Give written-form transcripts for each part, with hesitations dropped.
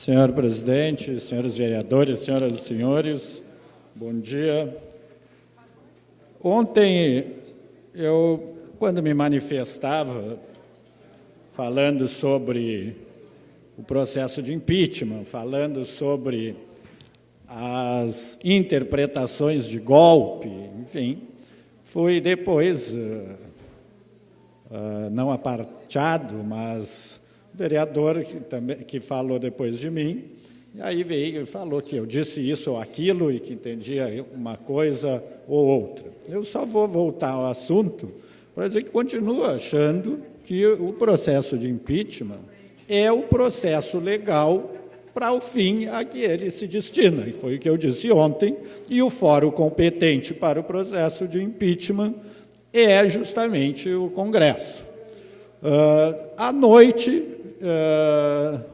Senhor presidente, senhores vereadores, senhoras e senhores, bom dia. Ontem, quando me manifestava falando sobre o processo de impeachment, falando sobre as interpretações de golpe, enfim, fui depois, não apartado, mas vereador que falou depois de mim, e aí veio e falou que eu disse isso ou aquilo e que entendia uma coisa ou outra. Eu só vou voltar ao assunto para dizer que continuo achando que o processo de impeachment é o processo legal para o fim a que ele se destina. E foi o que eu disse ontem, e o fórum competente para o processo de impeachment é justamente o Congresso. À noite,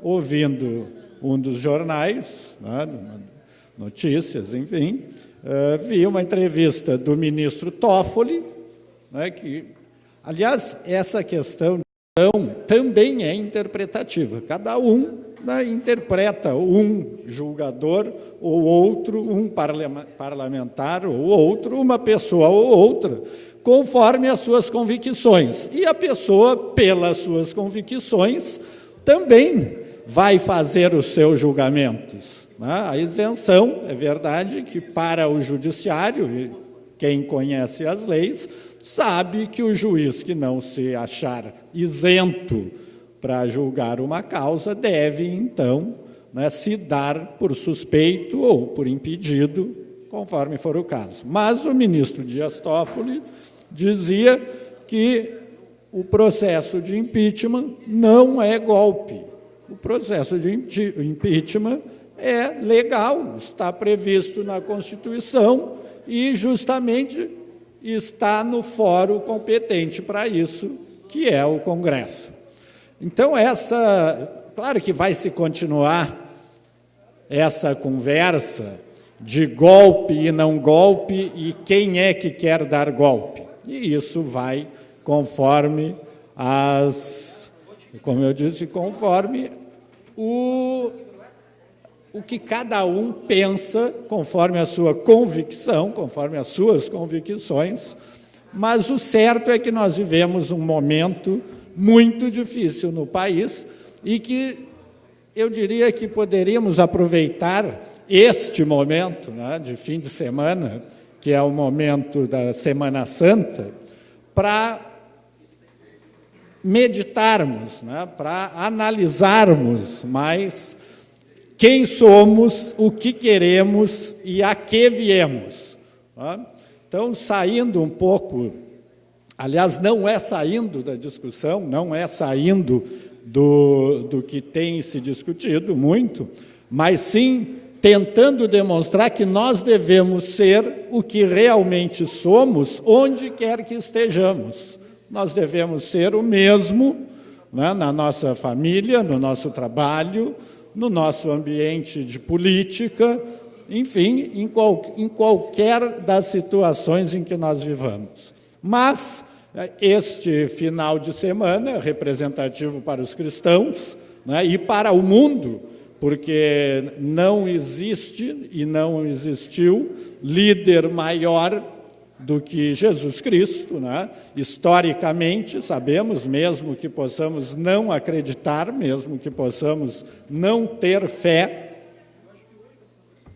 ouvindo um dos jornais, notícias, enfim, vi uma entrevista do ministro Toffoli, que, aliás, essa questão também é interpretativa. Cada um interpreta um julgador ou outro, um parlamentar ou outro, uma pessoa ou outra, conforme as suas convicções. E a pessoa, pelas suas convicções, também vai fazer os seus julgamentos. A isenção, é verdade que para o judiciário, e quem conhece as leis, sabe que o juiz que não se achar isento para julgar uma causa deve, então, se dar por suspeito ou por impedido, conforme for o caso. Mas o ministro Dias Toffoli dizia que o processo de impeachment não é golpe. O processo de impeachment é legal, está previsto na Constituição e justamente está no fórum competente para isso, que é o Congresso. Então, claro que vai se continuar essa conversa de golpe e não golpe e quem é que quer dar golpe. E isso vai conforme como eu disse, conforme o que cada um pensa, conforme a sua convicção, conforme as suas convicções, mas o certo é que nós vivemos um momento muito difícil no país e que eu diria que poderíamos aproveitar este momento de fim de semana, que é o momento da Semana Santa, para meditarmos, para analisarmos mais quem somos, o que queremos e a que viemos. Então, saindo um pouco, aliás, não é saindo da discussão, não é saindo do que tem se discutido muito, mas sim tentando demonstrar que nós devemos ser o que realmente somos, onde quer que estejamos. Nós devemos ser o mesmo na nossa família, no nosso trabalho, no nosso ambiente de política, enfim, em qualquer das situações em que nós vivamos. Mas este final de semana é representativo para os cristãos e para o mundo, porque não existe e não existiu líder maior do que Jesus Cristo. Historicamente, sabemos, mesmo que possamos não acreditar, mesmo que possamos não ter fé,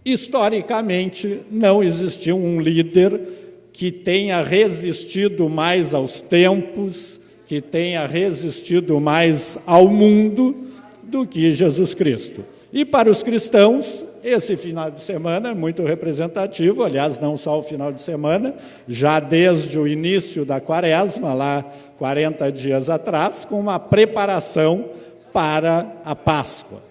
historicamente não existiu um líder que tenha resistido mais aos tempos, que tenha resistido mais ao mundo do que Jesus Cristo. E para os cristãos, esse final de semana é muito representativo, aliás, não só o final de semana, já desde o início da Quaresma, lá 40 dias atrás, com uma preparação para a Páscoa.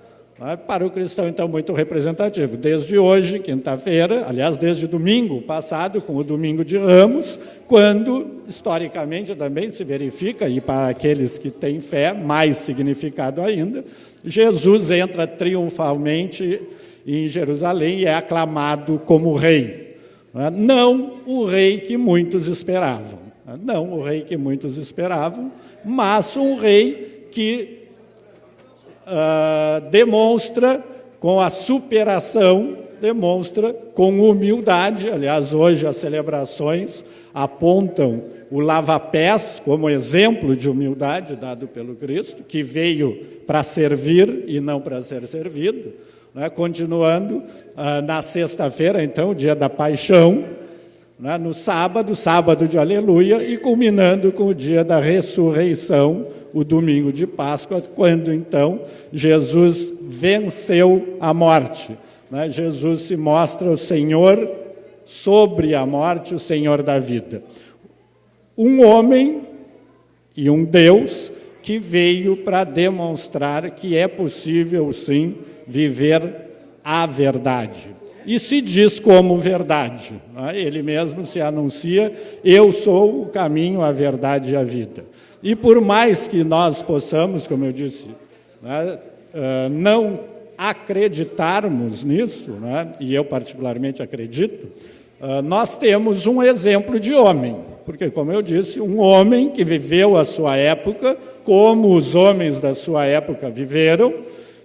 Para o cristão, então, muito representativo. Desde hoje, quinta-feira, aliás, desde domingo passado, com o Domingo de Ramos, quando, historicamente, também se verifica, e para aqueles que têm fé, mais significado ainda, Jesus entra triunfalmente em Jerusalém e é aclamado como rei. Não o rei que muitos esperavam. Não o rei que muitos esperavam, mas um rei que demonstra com a superação, demonstra com humildade. Aliás, hoje as celebrações apontam o lava-pés como exemplo de humildade dado pelo Cristo, que veio para servir e não para ser servido. Né? Continuando, na sexta-feira, então, o dia da paixão, né? No sábado, sábado de aleluia, e culminando com o dia da ressurreição, o domingo de Páscoa, quando, então, Jesus venceu a morte. Né? Jesus se mostra o Senhor sobre a morte, o Senhor da vida. Um homem e um Deus que veio para demonstrar que é possível, sim, viver a verdade. E se diz como verdade. Né? Ele mesmo se anuncia: eu sou o caminho, a verdade e a vida. E por mais que nós possamos, como eu disse, né, não acreditarmos nisso, né, e eu particularmente acredito, nós temos um exemplo de homem, porque, como eu disse, um homem que viveu a sua época, como os homens da sua época viveram,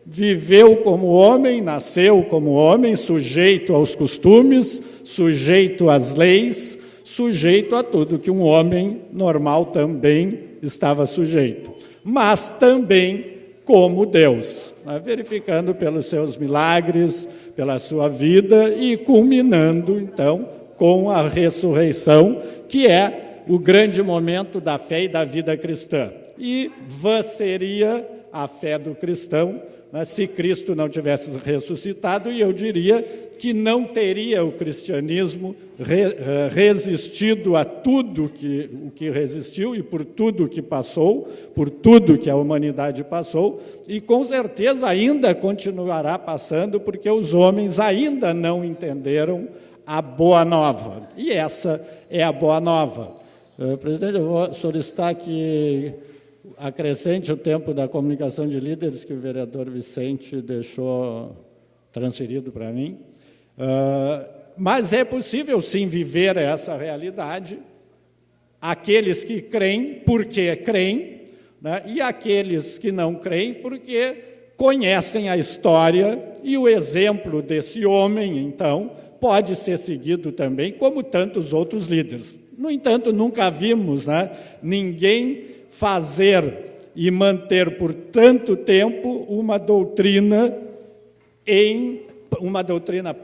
viveu como homem, nasceu como homem, sujeito aos costumes, sujeito às leis, sujeito a tudo que um homem normal também estava sujeito, mas também como Deus, né? Verificando pelos seus milagres, pela sua vida e culminando, então, com a ressurreição, que é o grande momento da fé e da vida cristã. E vã seria a fé do cristão, né, se Cristo não tivesse ressuscitado, e eu diria que não teria o cristianismo resistido a tudo o que resistiu e por tudo que passou, por tudo que a humanidade passou, e com certeza ainda continuará passando, porque os homens ainda não entenderam a boa nova. E essa é a boa nova. Presidente, eu vou solicitar que acrescente o tempo da comunicação de líderes que o vereador Vicente deixou transferido para mim. Mas é possível, sim, viver essa realidade. Aqueles que creem, porque creem, né? E aqueles que não creem, porque conhecem a história e o exemplo desse homem, então, pode ser seguido também, como tantos outros líderes. No entanto, nunca vimos, né, ninguém fazer e manter por tanto tempo uma doutrina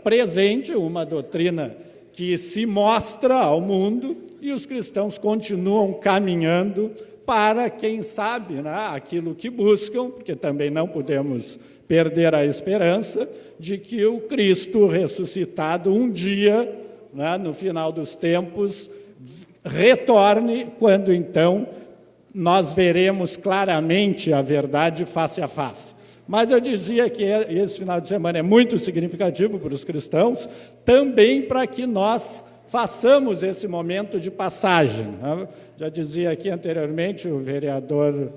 presente, uma doutrina que se mostra ao mundo, e os cristãos continuam caminhando para, quem sabe, né, aquilo que buscam, porque também não podemos perder a esperança de que o Cristo ressuscitado um dia, né, no final dos tempos, retorne, quando então nós veremos claramente a verdade face a face. Mas eu dizia que esse final de semana é muito significativo para os cristãos, também para que nós façamos esse momento de passagem. Já dizia aqui anteriormente o vereador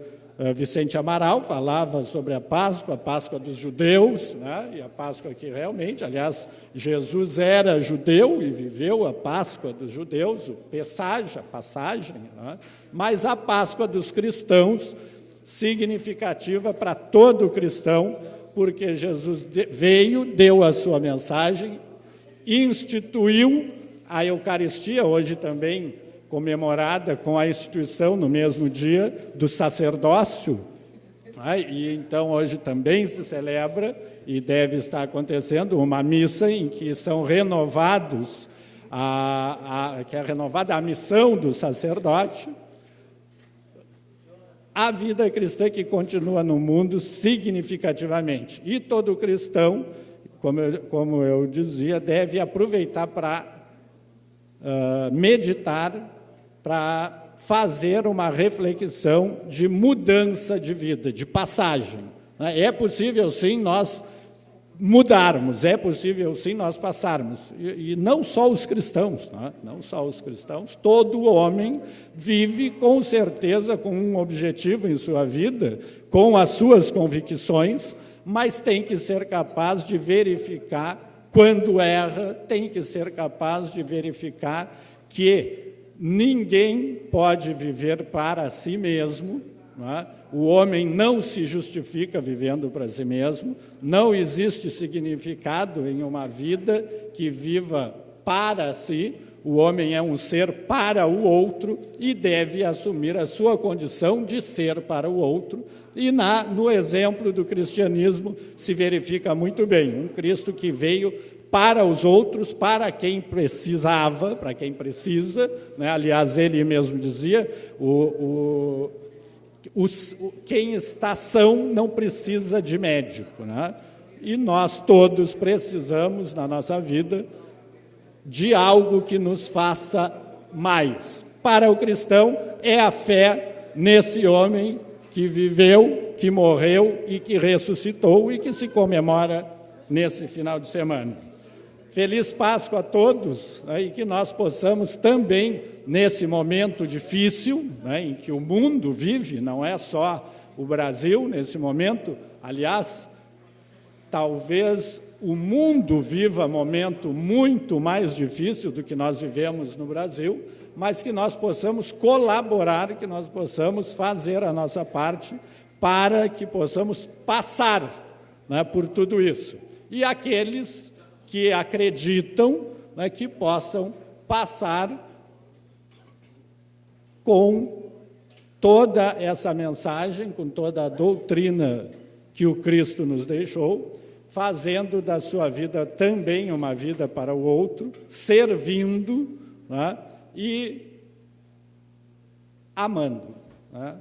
Vicente Amaral, falava sobre a Páscoa dos judeus, né? E a Páscoa que realmente, aliás, Jesus era judeu e viveu a Páscoa dos judeus, a passagem, né? Mas a Páscoa dos cristãos, significativa para todo cristão, porque Jesus veio, deu a sua mensagem, instituiu a Eucaristia, hoje também comemorada com a instituição, no mesmo dia, do sacerdócio. E então hoje também se celebra, e deve estar acontecendo, uma missa em que são renovados, que é renovada a missão do sacerdote, a vida cristã que continua no mundo significativamente. E todo cristão, como eu dizia, deve aproveitar para meditar, para fazer uma reflexão de mudança de vida, de passagem. É possível, sim, nós mudarmos, é possível, sim, nós passarmos. E não só os cristãos, né? Não só os cristãos, todo homem vive com certeza com um objetivo em sua vida, com as suas convicções, mas tem que ser capaz de verificar quando erra, tem que ser capaz de verificar que ninguém pode viver para si mesmo, não é? O homem não se justifica vivendo para si mesmo, não existe significado em uma vida que viva para si. O homem é um ser para o outro e deve assumir a sua condição de ser para o outro. E no exemplo do cristianismo se verifica muito bem, um Cristo que veio para os outros, para quem precisava, para quem precisa, né? Aliás, ele mesmo dizia, quem está são não precisa de médico, né? E nós todos precisamos, na nossa vida, de algo que nos faça mais. Para o cristão, é a fé nesse homem que viveu, que morreu e que ressuscitou e que se comemora nesse final de semana. Feliz Páscoa a todos, né, e que nós possamos também, nesse momento difícil, né, em que o mundo vive, não é só o Brasil nesse momento, aliás, talvez o mundo viva momento muito mais difícil do que nós vivemos no Brasil, mas que nós possamos colaborar, que nós possamos fazer a nossa parte para que possamos passar, né, por tudo isso. E aqueles que acreditam, né, que possam passar com toda essa mensagem, com toda a doutrina que o Cristo nos deixou, fazendo da sua vida também uma vida para o outro, servindo, né, e amando, né?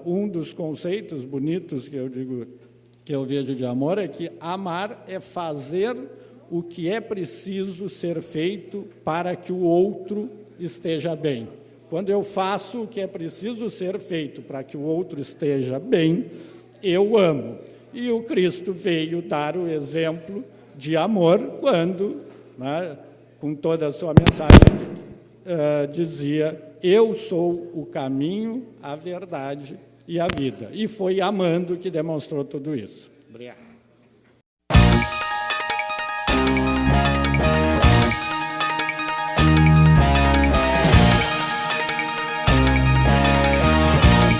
Um dos conceitos bonitos que eu vejo de amor é que amar é fazer o que é preciso ser feito para que o outro esteja bem. Quando eu faço o que é preciso ser feito para que o outro esteja bem, eu amo. E o Cristo veio dar o exemplo de amor quando, né, com toda a sua mensagem, dizia: eu sou o caminho, a verdade e a vida. E foi amando que demonstrou tudo isso. Obrigado.